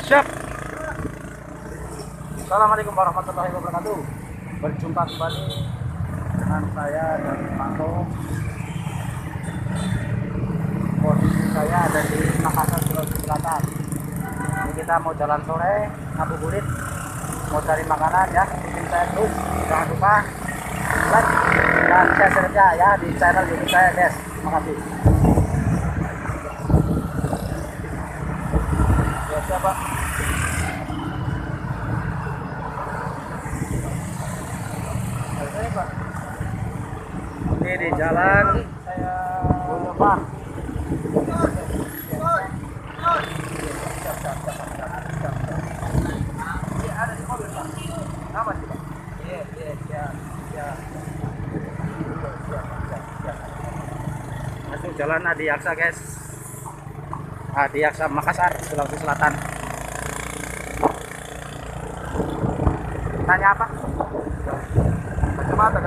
Siap. Assalamualaikum warahmatullahi wabarakatuh. Berjumpa kembali dengan saya dari Pantong. Posisi saya ada di Makassar, Sulawesi Selatan. Ini kita mau jalan sore, ngabuburit, mau cari makanan ya. Ikutin saya terus, jangan lupa like dan share ya di channel YouTube saya, guys. Terima kasih. Ya, siapa? Ini di jalan saya Boulevard. Ada di mobil Pak. Nama sih Pak? Iya. Masuk jalan Adiaksa, guys. Adiaksa Makassar, Sulawesi Selatan. Tanya apa? Kacamata.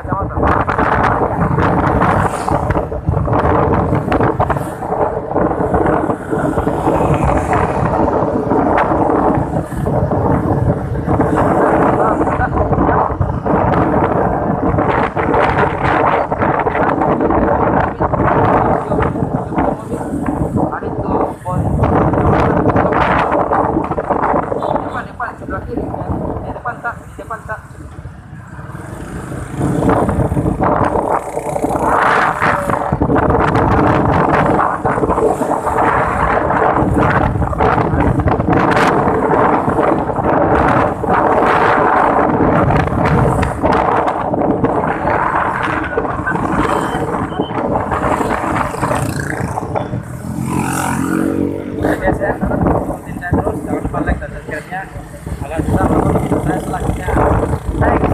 Depan tak. Biasa ya, ikutin saya terus, jangan lupa like dan subscribe-nya agar bisa menonton video saya selanjutnya. Thanks.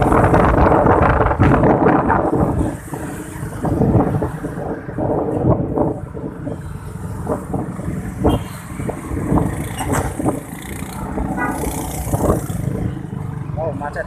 Oh, macet.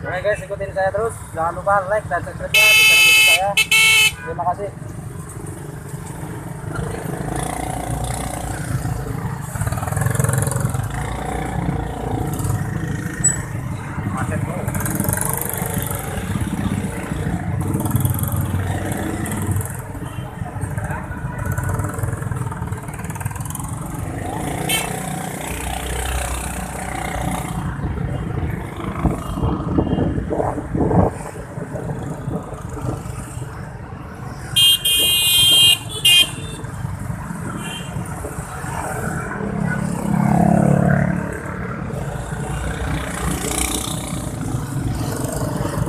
Oke guys, ikutin saya terus. Jangan lupa like dan subscribe-nya di channel YouTube saya. Terima kasih.